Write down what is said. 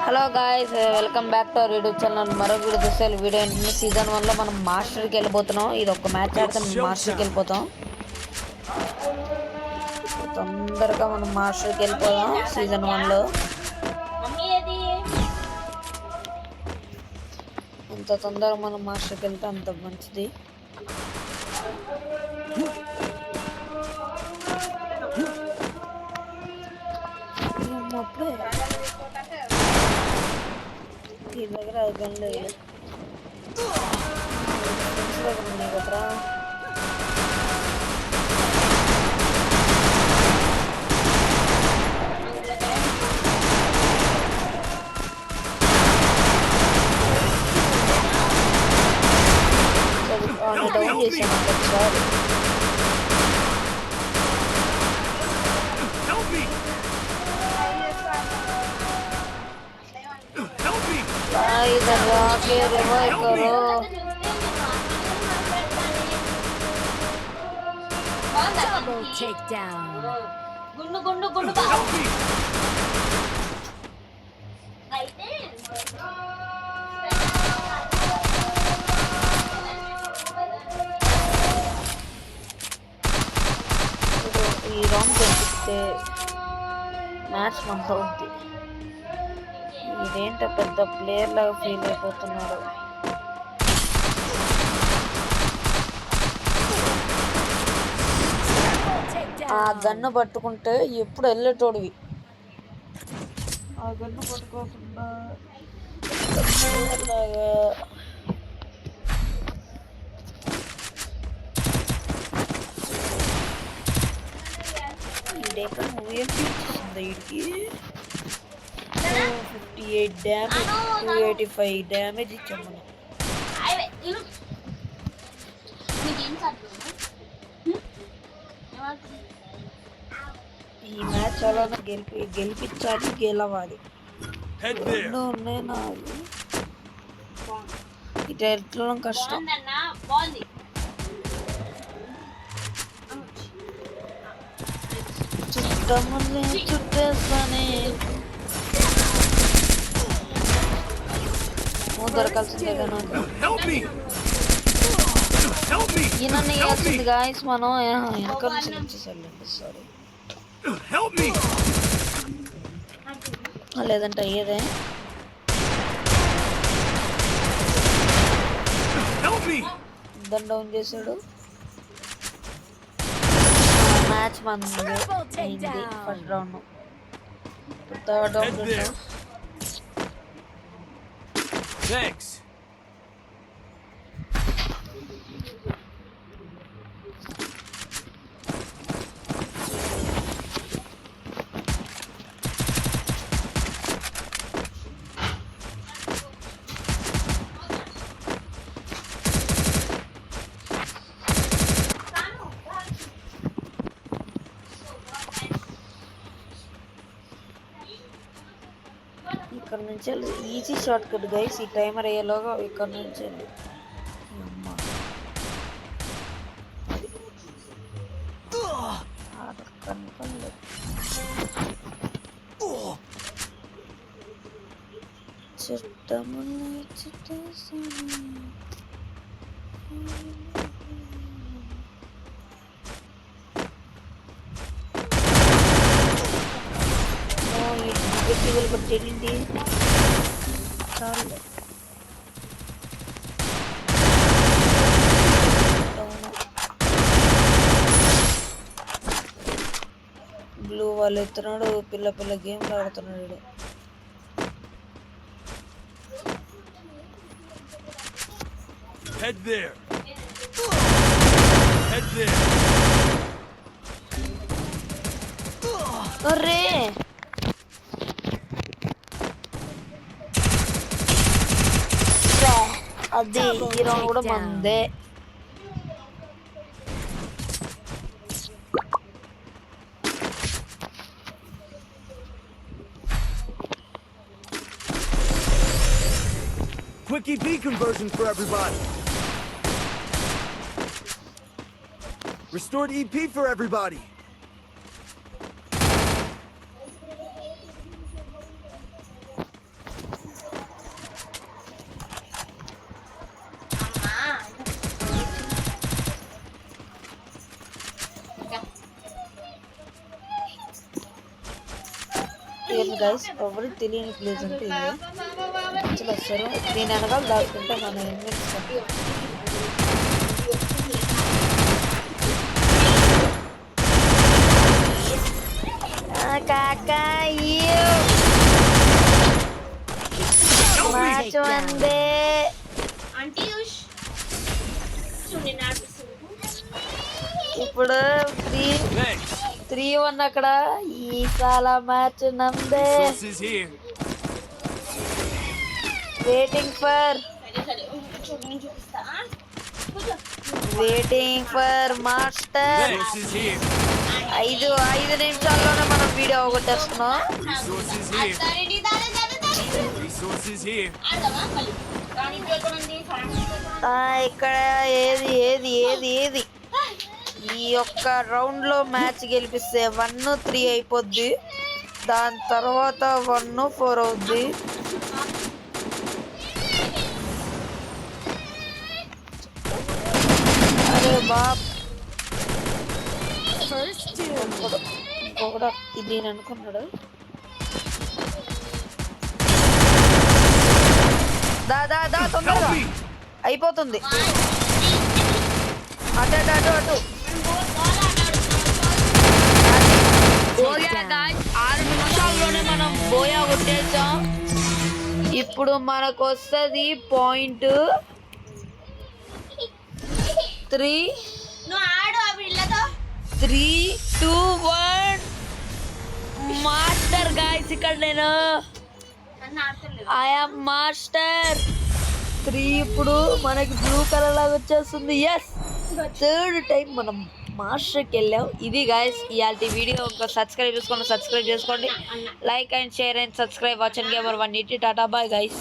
Hello guys, welcome back to our YouTube channel. మరో video చూస్తే video ఏంటంటే season 1 లో మనం మాస్టర్కి వెళ్ళిపోతున్నాం. ఇది ఒక మ్యాచ్ ఆడితే మాస్టర్కి వెళ్ళిపోతాం. తొందరగా మనం మాస్టర్కి వెళ్ళిపోదాం. సీజన్ 1 లో ఎంత తొందరగా మనం మాస్టర్కి వెళ్తే అంత మంచిది. అప్పుడే ఈ దగ్గర గన్లు దగ్గర ఉన్నాయి కదరా. డౌన్ చేసాను ఒకసారి. इधर आके रिवाइव करो. Double takedown. गुंडू गुंडू गुंडू ఈ రౌండ్ గెలిపిస్తే మ్యాచ్ మనతో ఉంది. ఇదేంటో పెద్ద ప్లేయర్ లాగా ఫీల్ అయిపోతున్నాడు. ఆ గన్ను పట్టుకుంటే ఎప్పుడు వెళ్ళేటోడివి. ఆ గన్ను పట్టుకోకుండా ఇదేక మూవీ వీడికి 258 డ్యామేజ్, 285 డ్యామేజ్ ఇచ్చాం మనం. ఈ మ్యాచ్ అలా గెలిపించాలి, గెలవాలి. రెండు ఉన్నాయి నాది. ఇటు వెళ్ళడం కష్టం. చుట్టమల్లే చుట్టేస్తానే దొరకాల్సిందే కదా. ఈయన వేయాల్సింది గాయస్. మనం వెనక నుంచి వచ్చేసాలండి. సారీ, లేదంటే అయ్యేదే. దాన్ని డౌన్ చేశాడు. మ్యాచ్ మనది అయింది. First round. Third round Thanks. ఇక్కడ నుంచి ఈజీ షార్ట్ కట్ గైస్. ఈ టైమర్ అయ్యేలోగా ఇక్కడ నుంచి కొట్టేయండి చాలు. బ్లూ వాళ్ళు ఎత్తున్నాడు. పిల్ల పిల్ల గేమ్లు ఆడుతున్నాడు. Head there. Head there. అరే అది ఈ రౌండ్ కూడా మందే. Quick EP conversion for everybody. Restored EP for everybody. ఉంది గైస్. ఎవరికి తెలియని ప్లేస్ అంటే ఇది. అసలు వస్తారు దీని వెనకాల దాచుకుంటే మన ఎనిమిది కాకా మ్యాచ్ వందే. ఆంటీ చూడండి ఇప్పుడు 3-1 అక్కడ. ఈ చాలా మ్యాచ్ నందే. Resources here. Waiting for master. Resources here. 5 నిమిషాల్లోనే మనం వీడియో కొట్టేస్తున్నాం. Resources here. Resources here. ఇక్కడ ఏది ఈ ఒక్క రౌండ్ లో మ్యాచ్ గెలిపిస్తే 1-3 అయిపోద్ది. దాని తర్వాత 1-4 అవుద్ది. అరే బాప్ ఇంకొకడు ఇది నేను అనుకున్నాడు. దా తొందరగా అయిపోతుంది. అటు 6 నిమిషాల్లోనే మనం బోయా కొట్టేసాం. ఇప్పుడు మనకు వస్తుంది పాయింట్ 3-2-1 మాస్టర్ గాయ్స్. ఇక్కడ నేను ఐఎమ్ మాస్టర్ 3. ఇప్పుడు మనకి బ్లూ కలర్ లాగా వచ్చేస్తుంది. ఎస్, 3rd టైం మనం మాస్టర్కి వెళ్ళాం. ఇది గాయస్ ఇవాళ వీడియో. ఒక సబ్స్క్రైబ్ చేసుకోండి. Like and share and subscribe. Watch and gamer 180. Tata bye guys.